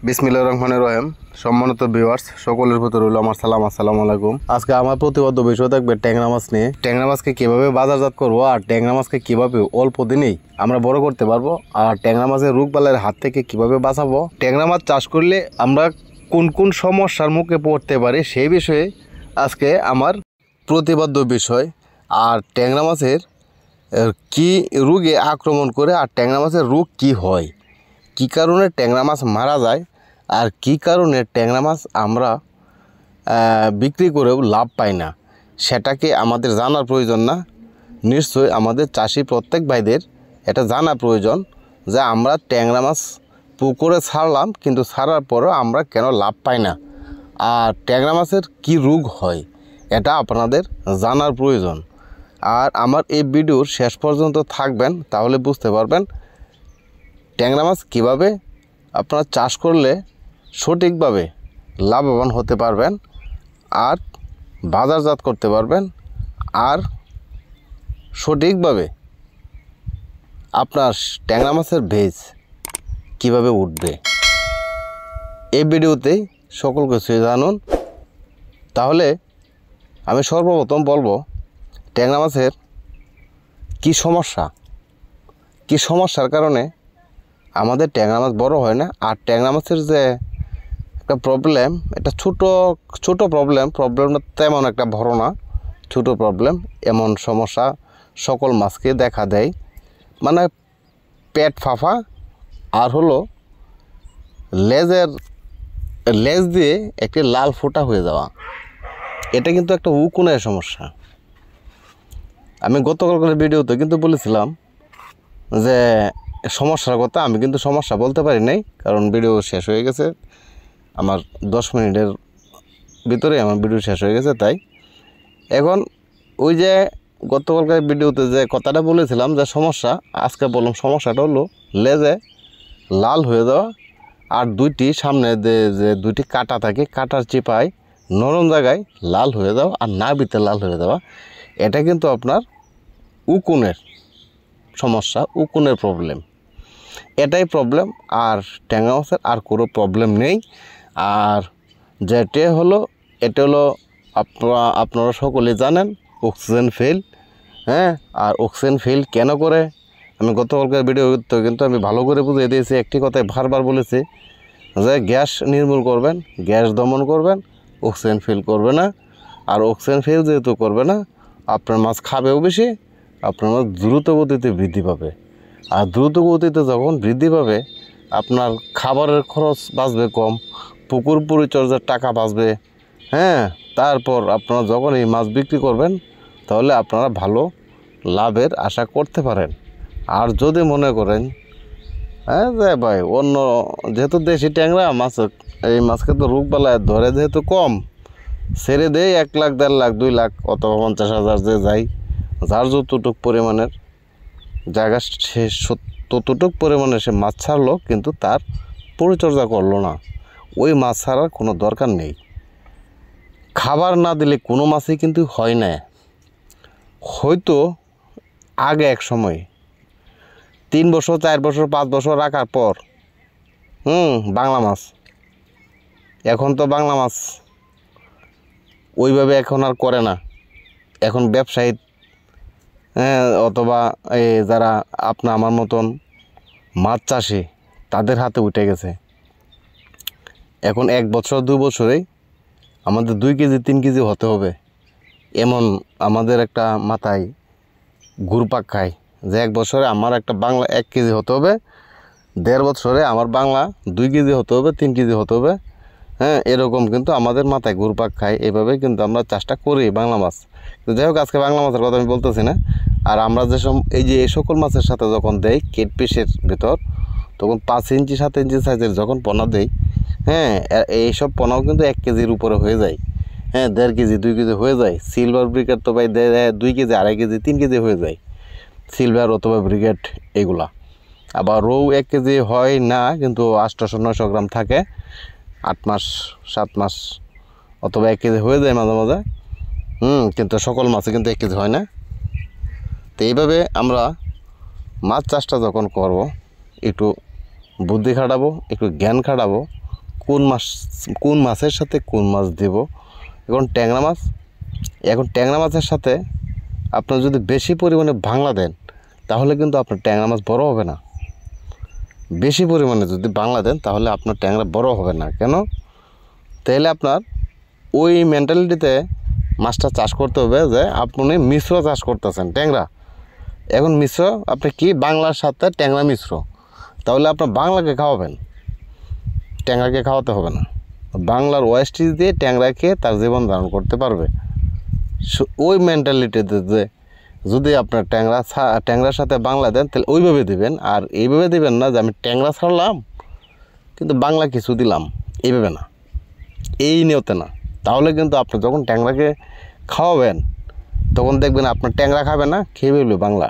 বিসমিল্লাহির রহমানির রহিম। সম্মানিত ভিউয়ার্স, সকলের প্রতি রইল আমার সালাম। আসসালামু আলাইকুম। আজকে আমার প্রতিবদ্ধ বিষয় থাকবে ট্যাংরা মাছ নিয়ে। ট্যাংরা মাছকে কীভাবে বাজারজাত করবো আর ট্যাংরা মাছকে কীভাবে অল্প দিনেই আমরা বড় করতে পারবো, আর ট্যাংরা মাছের রোগবালাইয়ের হাত থেকে কীভাবে বাঁচাবো, ট্যাংরা মাছ চাষ করলে আমরা কোন কোন সমস্যার মুখে পড়তে পারি সেই বিষয়ে আজকে আমার প্রতিবদ্ধ বিষয়। আর ট্যাংরা মাছের কী রোগে আক্রমণ করে আর ট্যাংরা মাছের রোগ কী হয়, কী কারণে ট্যাংরা মাছ মারা যায়, আর কী কারণে ট্যাংরা মাছ আমরা বিক্রি করেও লাভ পাই না, সেটাকে আমাদের জানার প্রয়োজন না? নিশ্চয়ই আমাদের চাষি প্রত্যেক ভাইদের এটা জানা প্রয়োজন যে আমরা ট্যাংরা মাছ পুকুরে ছাড়লাম, কিন্তু ছাড়ার পরেও আমরা কেন লাভ পাই না, আর ট্যাংরা মাছের কী রোগ হয় এটা আপনাদের জানার প্রয়োজন। আর আমার এই ভিডিওর শেষ পর্যন্ত থাকবেন, তাহলে বুঝতে পারবেন ট্যাংরা মাছ কীভাবে আপনারা চাষ করলে সঠিকভাবে লাভবান হতে পারবেন আর বাজারজাত করতে পারবেন, আর সঠিকভাবে আপনার ট্যাংরা মাছের ভেজ কীভাবে উঠবে এই ভিডিওতেই সকল কিছু জানুন। তাহলে আমি সর্বপ্রথম বলবো ট্যাংরা মাছের কী সমস্যার কারণে আমাদের ট্যাংরা মাছ বড় হয় না। আর ট্যাংরা মাছের যে একটা প্রবলেম, এটা ছোট প্রবলেমটা তেমন একটা বড় না, ছোট প্রবলেম। এমন সমস্যা সকল মাছকে দেখা দেয়, মানে পেট ফাঁপা আর হলো লেজ দিয়ে একটি লাল ফোঁটা হয়ে যাওয়া। এটা কিন্তু একটা উকুনের সমস্যা। আমি গতকালকার ভিডিওতে কিন্তু বলেছিলাম যে সমস্যার কথা, আমি কিন্তু সমস্যা বলতে পারি নাই, কারণ ভিডিও শেষ হয়ে গেছে। আমার 10 মিনিটের ভিতরে আমার ভিডিও শেষ হয়ে গেছে। তাই এখন ওই যে গতকালকার ভিডিওতে যে কথাটা বলেছিলাম যে সমস্যা, আজকে বললাম সমস্যাটা হলো লেজে লাল হয়ে যাওয়া, আর সামনে যে দুইটি কাঁটা থাকে, কাঁটার চিপায় নরম জায়গায় লাল হয়ে যাওয়া আর নাভিতে লাল হয়ে যাওয়া। এটা কিন্তু আপনার উকুনের সমস্যা, উকুনের প্রবলেম, এটাই প্রবলেম। আর ট্যাংরা মাছের আর কোনো প্রবলেম নেই। আর এটা হলো আপনারা সকলে জানেন অক্সিজেন ফেল। আর অক্সিজেন ফেল কেন করে আমি গতকালকার ভিডিওতে কিন্তু আমি ভালো করে বুঝিয়ে দিয়েছি। একটি কথাই বারবার বলেছি যে গ্যাস নির্মূল করবেন, গ্যাস দমন করবেন, অক্সিজেন ফেল করবে না। আর অক্সিজেন ফেল যেহেতু করবে না, আপনার মাছ খাবেও বেশি, আপনার মাছ দ্রুত গতিতে বৃদ্ধি পাবে। আর দ্রুত গতিতে যখন বৃদ্ধি পাবে, আপনার খাবারের খরচ বাঁচবে কম, পুকুর পরিচর্যার টাকা বাঁচবে। তারপর আপনারা যখন এই মাছ বিক্রি করবেন, তাহলে আপনারা ভালো লাভের আশা করতে পারেন। আর যদি মনে করেন যে ভাই অন্য যেহেতু দেশি ট্যাংরা মাছ, এই মাছকে তো রোগবালাই ধরে যেহেতু কম, ছেড়ে দেয় 1 লাখ 1.5 লাখ 2 লাখ অথবা 50,000 যে যায়, যার যতটুক পরিমাণের জায়গা সে ততটুক পরিমাণে সে মাছ ছাড়লো, কিন্তু তার পরিচর্যা করলো না। ওই মাছ ছাড়ার কোনো দরকার নেই। খাবার না দিলে কোনো মাছই কিন্তু হয় না। হয়তো আগে এক সময় 3 বছর 4 বছর 5 বছর রাখার পর বাংলা মাছ, এখন তো বাংলা মাছ ওইভাবে এখন আর করে না। এখন ব্যবসায়ী অথবা যারা আমার মতন মাছ চাষি, তাদের হাতে উঠে গেছে। এখন 1 বছর 2 বছরেই আমাদের 2 কেজি 3 কেজি হতে হবে, এমন আমাদের একটা মাথায় ঘুরপাক খায় যে 1 বছরে আমার একটা বাংলা 1 কেজি হতে হবে, 1.5 বছরে আমার বাংলা 2 কেজি হতে হবে, 3 কেজি হতে হবে। এরকম কিন্তু আমাদের মাথায় ঘুরপাক খায়। এইভাবে কিন্তু আমরা চাষটা করি বাংলা মাছ। যাই হোক, আজকে বাংলা মাছের কথা আমি বলতেছি না। আর আমরা এই সকল মাছের সাথে যখন দেই কেট পিসের ভিতর, তখন 5 ইঞ্চি 7 ইঞ্চি সাইজের যখন পোনা দেই, এইসব পোনাও কিন্তু 1 কেজির উপরে হয়ে যায়। 1.5 কেজি 2 কেজি হয়ে যায়। সিলভার ব্রিগেড তো ভাই 2 কেজি 2.5 কেজি 3 কেজি হয়ে যায়, সিলভার অথবা ব্রিগেড এগুলা। আবার রৌ 1 কেজি হয় না, কিন্তু 800-900 গ্রাম থাকে, 8 মাস 7 মাস অথবা 1 কেজি হয়ে যায় মাঝে মাঝে। কিন্তু সকল মাছে কিন্তু 1 কেজি হয় না। তো এইভাবে আমরা মাছ চাষটা যখন করব, একটু বুদ্ধি খাটাবো, একটু জ্ঞান খাটাবো, কোন মাছের সাথে কোন মাছ দেব। এখন ট্যাংরা মাছের সাথে আপনার যদি বেশি পরিমাণে বাংলা দেন তাহলে কিন্তু আপনার ট্যাংরা মাছ বড় হবে না। বেশি পরিমাণে যদি বাংলা দেন তাহলে আপনার ট্যাংরা বড় হবে না। কেন? তাহলে আপনার ওই মেন্টালিটিতে মাছটা চাষ করতে হবে যে আপনি মিশ্র চাষ করতেছেন ট্যাংরা। এখন মিশ্র আপনি কি বাংলার সাথে ট্যাংরা মিশ্র, তাহলে আপনার বাংলাকে খাওয়াবেন, ট্যাংরাকে খাওয়াতে হবে না। বাংলার ওয়েস্টিজ দিয়ে ট্যাংরা খেয়ে তার জীবন ধারণ করতে পারবে। ওই মেন্টালিটিতে যে যদি আপনার ট্যাংরার সাথে বাংলা দেন তাহলে ওইভাবে দিবেন, আর এইভাবে দিবেন না যে আমি ট্যাংরা ছাড়লাম কিন্তু বাংলা কিছু দিলাম, এইভাবে না, এই নিয়তে না। তাহলে কিন্তু আপনি যখন ট্যাংরাকে খাওয়াবেন তখন দেখবেন আপনার ট্যাংরা খাবে না, খেয়ে ফেলবে বাংলা।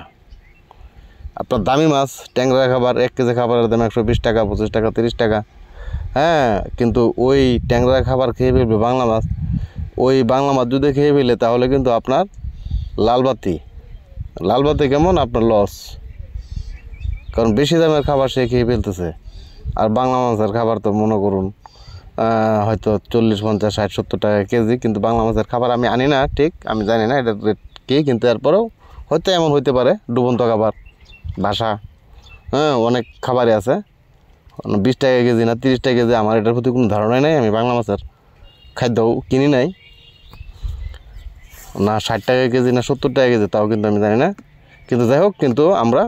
আপনার দামি মাছ ট্যাংরা খাবার 1 কেজি খাবারের দাম 120 টাকা, 25 টাকা, 30 টাকা, হ্যাঁ, কিন্তু ওই ট্যাংরা খাবার খেয়ে ফেলবে বাংলা মাছ। ওই বাংলা মাছ যদি খেয়ে ফেলে তাহলে কিন্তু আপনার লালবাতি কেমন আপনার লস, কারণ বেশি দামের খাবার সে খেয়ে ফেলতেছে। আর বাংলা মাছের খাবার তো মনে করুন হয়তো 40, 50, 60, 70 টাকা কেজি, কিন্তু বাংলা মাছের খাবার আমি আনি না, ঠিক আমি জানি না এটার রেট কী, কিন্তু এরপরেও হয়তো এমন হইতে পারে ডুবন্ত খাবার, ভাষা, হ্যাঁ, অনেক খাবারই আছে 20 টাকা কেজি না 30 টাকা কেজি। আমার এটার প্রতি কোনো ধারণাই নাই, আমি বাংলা মাছের খাদ্যও কিনি নাই, না 60 টাকা কেজি না 70 টাকা কেজি তাও কিন্তু আমি জানি না। কিন্তু যাই হোক, কিন্তু আমরা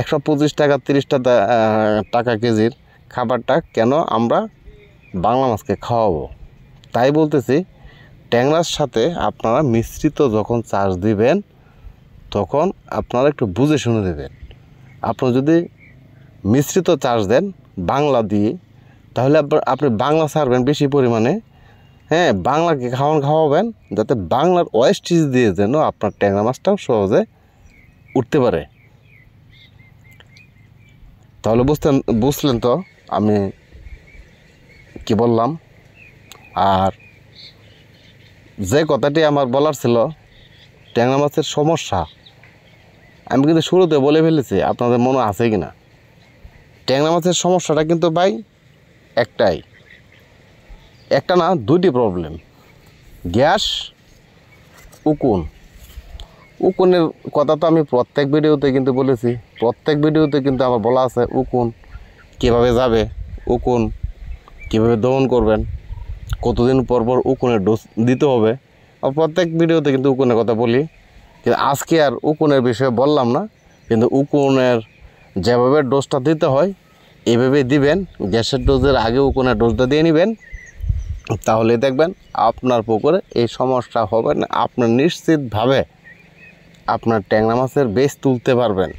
125 টাকা 30 টাকা কেজির খাবারটা কেন আমরা বাংলা মাছকে খাওয়াবো? তাই বলতেছি, ট্যাংরার সাথে আপনারা মিশ্রিত যখন চাষ দিবেন তখন আপনারা একটু বুঝে শুনে দেবেন। আপনি যদি মিশ্রিত চাষ দেন বাংলা দিয়ে তাহলে আপনি বাংলা ছাড়বেন বেশি পরিমাণে, হ্যাঁ, বাংলাকে খাওয়াবেন যাতে বাংলার ওয়েস্টিজ দিয়ে যেন আপনার ট্যাংরা মাছটাও সহজে উঠতে পারে। তাহলে বুঝলেন তো আমি কি বললাম। আর যে কথাটি আমার বলার ছিল ট্যাংরা মাছের সমস্যা, আমি কিন্তু শুরুতে বলে ফেলেছি, আপনাদের মনে আছে কি না? ট্যাংরা মাছের সমস্যাটা কিন্তু ভাই একটা না, 2টি প্রবলেম, গ্যাস, উকুনের কথা তো আমি প্রত্যেক ভিডিওতে কিন্তু বলেছি, প্রত্যেক ভিডিওতে কিন্তু আমার বলা আছে উকুন কীভাবে যাবে, উকুন কীভাবে দমন করবেন, কতদিন পর পর উকুনের ডোজ দিতে হবে। প্রত্যেক ভিডিওতে কিন্তু উকুনের কথা বলি, কিন্তু আজকে আর উকুনের বিষয়ে বললাম না, কিন্তু উকুনের যেভাবে ডোজটা দিতে হয় এইভাবে দিবেন। গ্যাসের ডোজের আগে উকুনের ডোজটা দিয়ে নেবেন, তাহলে দেখবেন আপনার পুকুরে এই সমস্যা হবে না। আপনার নিশ্চিতভাবে আপনার ট্যাংরা মাছের বেচ তুলতে পারবেন,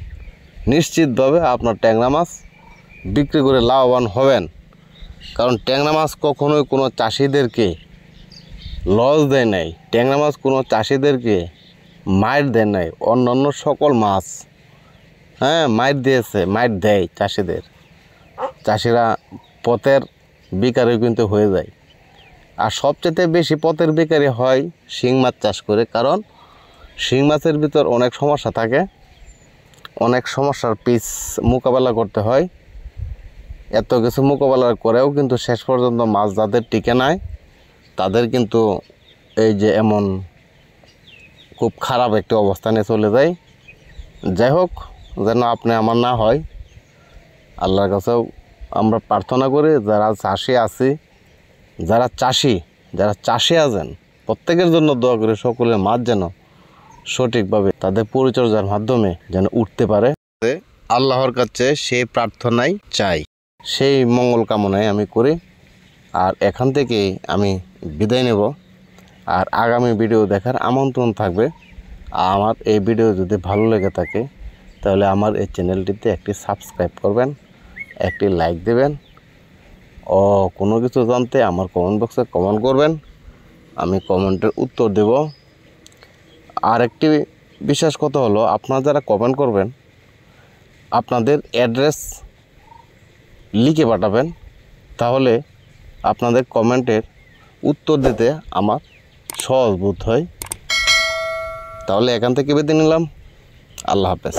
নিশ্চিতভাবে আপনার ট্যাংরা মাছ বিক্রি করে লাভবান হবেন। কারণ ট্যাংরা মাছ কখনোই কোনো চাষিদেরকে লস দেয় নাই, ট্যাংরা মাছ কোনো চাষিদেরকে মাইর দেয় নাই। অন্যান্য সকল মাছ, হ্যাঁ, মাইর দেয় চাষিদের, চাষিরা পথের বিকারি কিন্তু হয়ে যায়। আর সবচেয়ে বেশি পথের বিকারি হয় শিং মাছ চাষ করে, কারণ শিং মাছের ভিতর অনেক সমস্যা থাকে, অনেক সমস্যার মোকাবেলা করতে হয়। এত কিছু মোকাবেলা করেও কিন্তু শেষ পর্যন্ত মাছ যাদের টিকে নাই তাদের কিন্তু এই যে এমন খুব খারাপ একটি অবস্থানে চলে যায়। যাই হোক, যেন আপনি আমার না হয়, আল্লাহর কাছেও আমরা প্রার্থনা করি যারা চাষি আছেন প্রত্যেকের জন্য দোয়া করি, সকলের মাছ যেন সঠিকভাবে তাদের পরিচর্যার মাধ্যমে যেন উঠতে পারে। আল্লাহর কাছে সেই প্রার্থনাই চাই, সেই মঙ্গল কামনায় আমি করি। আর এখান থেকেই আমি বিদায় নেব। আর আগামী ভিডিও দেখার আমন্ত্রণ থাকবে। আমার এই ভিডিও যদি ভালো লেগে থাকে তাহলে আমার এই চ্যানেলটিতে একটি সাবস্ক্রাইব করবেন, একটি লাইক দেবেন, ও কোনো কিছু জানতে আমার কমেন্ট বক্সে কমেন্ট করবেন, আমি কমেন্টের উত্তর দেব। আর একটি বিশেষ কথা হলো, আপনারা যারা কমেন্ট করবেন আপনাদের অ্যাড্রেস লিখে পাঠাবেন, তাহলে আপনাদের কমেন্টের উত্তর দিতে আমার সহজ বোধ হয়। তাহলে এখান থেকে বিদায় নিলাম। আল্লাহ হাফেজ।